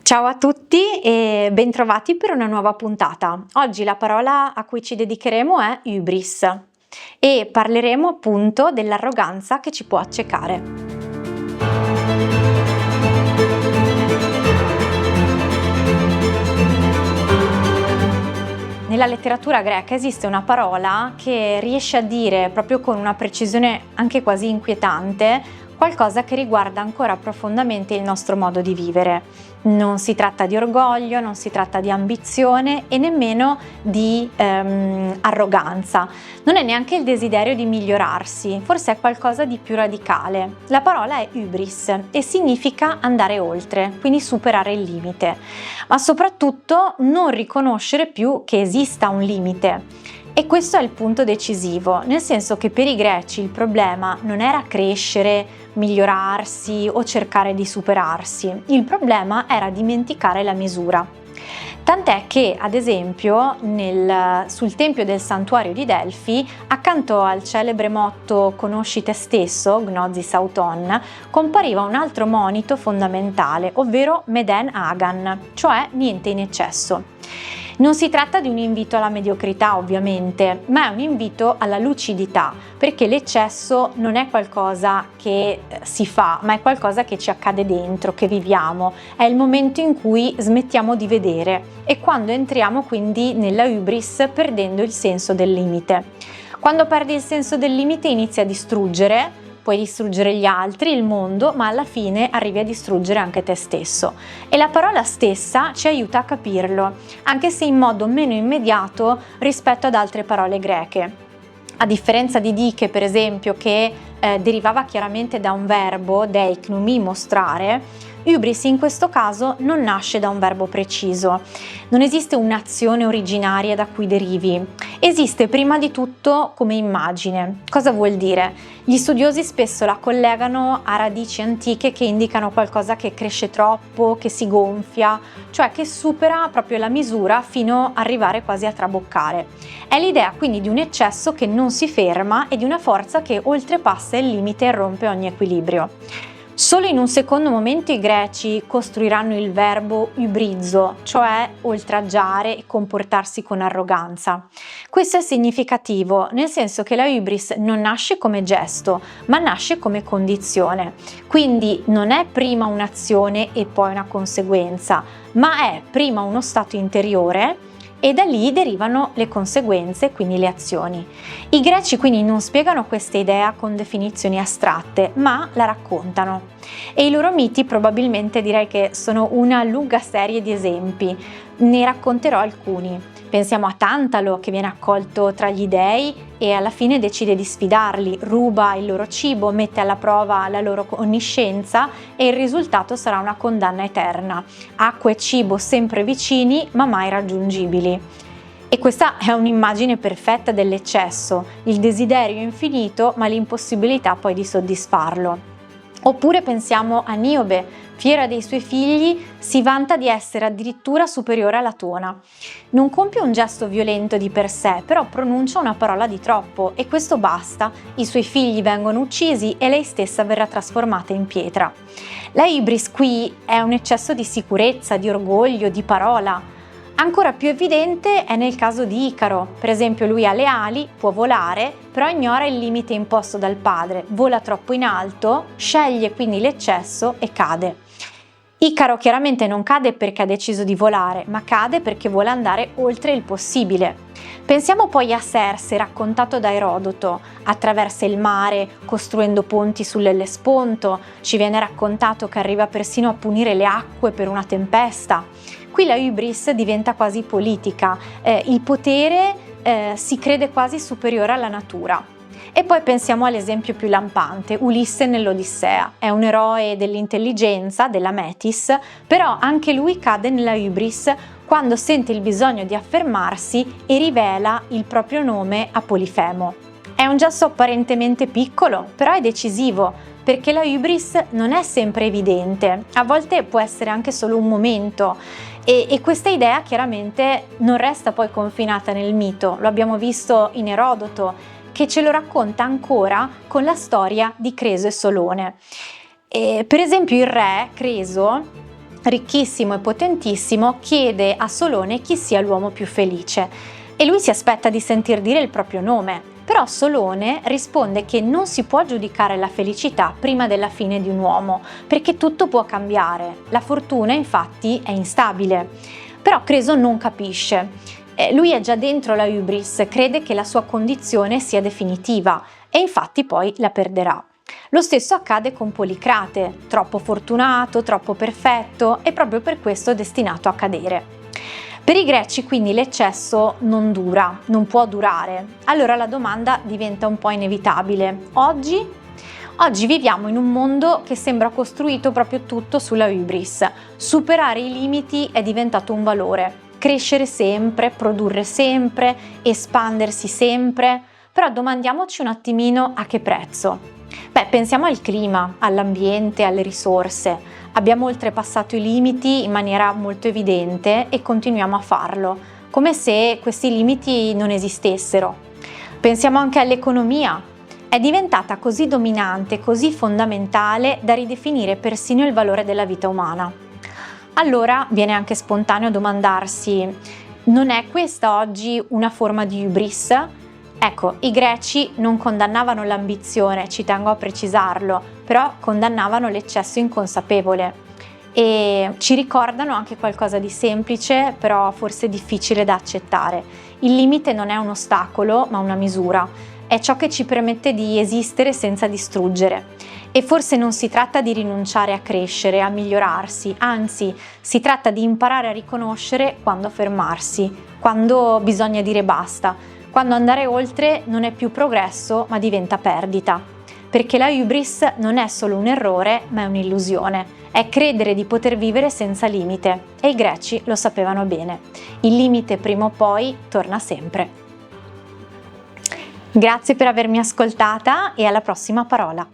Ciao a tutti e bentrovati per una nuova puntata. Oggi la parola a cui ci dedicheremo è hybris e parleremo appunto dell'arroganza che ci può accecare. Nella letteratura greca esiste una parola che riesce a dire, proprio con una precisione anche quasi inquietante, qualcosa che riguarda ancora profondamente il nostro modo di vivere. Non si tratta di orgoglio, non si tratta di ambizione e nemmeno di arroganza. Non è neanche il desiderio di migliorarsi, forse è qualcosa di più radicale. La parola è hybris e significa andare oltre, quindi superare il limite, ma soprattutto non riconoscere più che esista un limite. E questo è il punto decisivo, nel senso che per i greci il problema non era crescere, migliorarsi o cercare di superarsi, il problema era dimenticare la misura. Tant'è che, ad esempio, sul tempio del santuario di Delfi, accanto al celebre motto "Conosci te stesso", Gnosis Auton, compariva un altro monito fondamentale, ovvero Meden Agan, cioè niente in eccesso. Non si tratta di un invito alla mediocrità, ovviamente, ma è un invito alla lucidità, perché l'eccesso non è qualcosa che si fa, ma è qualcosa che ci accade dentro, che viviamo. È il momento in cui smettiamo di vedere e quando entriamo quindi nella hybris perdendo il senso del limite. Quando perdi il senso del limite inizi a distruggere. Puoi distruggere gli altri, il mondo, ma alla fine arrivi a distruggere anche te stesso. E la parola stessa ci aiuta a capirlo, anche se in modo meno immediato rispetto ad altre parole greche. A differenza di dike, per esempio, che derivava chiaramente da un verbo, deiknumi, mostrare, hybris in questo caso non nasce da un verbo preciso. Non esiste un'azione originaria da cui derivi. Esiste prima di tutto come immagine. Cosa vuol dire? Gli studiosi spesso la collegano a radici antiche che indicano qualcosa che cresce troppo, che si gonfia, cioè che supera proprio la misura fino ad arrivare quasi a traboccare. È l'idea quindi di un eccesso che non si ferma e di una forza che oltrepassa il limite e rompe ogni equilibrio. Solo in un secondo momento i greci costruiranno il verbo hybrizo, cioè oltraggiare e comportarsi con arroganza. Questo è significativo, nel senso che la hybris non nasce come gesto, ma nasce come condizione. Quindi non è prima un'azione e poi una conseguenza, ma è prima uno stato interiore e da lì derivano le conseguenze, quindi le azioni. I greci quindi non spiegano questa idea con definizioni astratte, ma la raccontano. E i loro miti probabilmente direi che sono una lunga serie di esempi. Ne racconterò alcuni. Pensiamo a Tantalo, che viene accolto tra gli dei e alla fine decide di sfidarli, ruba il loro cibo, mette alla prova la loro onniscienza e il risultato sarà una condanna eterna. Acqua e cibo sempre vicini ma mai raggiungibili. E questa è un'immagine perfetta dell'eccesso, il desiderio infinito ma l'impossibilità poi di soddisfarlo. Oppure pensiamo a Niobe, fiera dei suoi figli, si vanta di essere addirittura superiore alla Latona. Non compie un gesto violento di per sé, però pronuncia una parola di troppo e questo basta. I suoi figli vengono uccisi e lei stessa verrà trasformata in pietra. La hybris qui è un eccesso di sicurezza, di orgoglio, di parola. Ancora più evidente è nel caso di Icaro, per esempio lui ha le ali, può volare, però ignora il limite imposto dal padre, vola troppo in alto, sceglie quindi l'eccesso e cade. Icaro chiaramente non cade perché ha deciso di volare, ma cade perché vuole andare oltre il possibile. Pensiamo poi a Serse, raccontato da Erodoto, attraversa il mare costruendo ponti sull'Ellesponto, ci viene raccontato che arriva persino a punire le acque per una tempesta. Qui la hybris diventa quasi politica, il potere si crede quasi superiore alla natura. E poi pensiamo all'esempio più lampante, Ulisse nell'Odissea. È un eroe dell'intelligenza, della Metis, però anche lui cade nella hybris quando sente il bisogno di affermarsi e rivela il proprio nome a Polifemo. È un gesto apparentemente piccolo, però è decisivo, perché la hybris non è sempre evidente, a volte può essere anche solo un momento. E questa idea chiaramente non resta poi confinata nel mito, lo abbiamo visto in Erodoto, che ce lo racconta ancora con la storia di Creso e Solone. Per esempio il re Creso ricchissimo e potentissimo, chiede a Solone chi sia l'uomo più felice e lui si aspetta di sentir dire il proprio nome. Però Solone risponde che non si può giudicare la felicità prima della fine di un uomo, perché tutto può cambiare. La fortuna infatti è instabile. Però Creso non capisce. Lui è già dentro la hubris, crede che la sua condizione sia definitiva e infatti poi la perderà. Lo stesso accade con Policrate, troppo fortunato, troppo perfetto e proprio per questo destinato a cadere. Per i greci quindi l'eccesso non dura, non può durare. Allora la domanda diventa un po' inevitabile. Oggi viviamo in un mondo che sembra costruito proprio tutto sulla hubris. Superare i limiti è diventato un valore. Crescere sempre, produrre sempre, espandersi sempre. Però domandiamoci un attimino a che prezzo. Pensiamo al clima, all'ambiente, alle risorse. Abbiamo oltrepassato i limiti in maniera molto evidente e continuiamo a farlo, come se questi limiti non esistessero. Pensiamo anche all'economia. È diventata così dominante, così fondamentale da ridefinire persino il valore della vita umana. Allora viene anche spontaneo domandarsi: non è questa oggi una forma di hubris? Ecco, i greci non condannavano l'ambizione, ci tengo a precisarlo, però condannavano l'eccesso inconsapevole e ci ricordano anche qualcosa di semplice, però forse difficile da accettare. Il limite non è un ostacolo, ma una misura. È ciò che ci permette di esistere senza distruggere. E forse non si tratta di rinunciare a crescere, a migliorarsi, anzi, si tratta di imparare a riconoscere quando fermarsi, quando bisogna dire basta. Quando andare oltre non è più progresso, ma diventa perdita. Perché la hubris non è solo un errore, ma è un'illusione. È credere di poter vivere senza limite. E i greci lo sapevano bene. Il limite prima o poi torna sempre. Grazie per avermi ascoltata e alla prossima parola.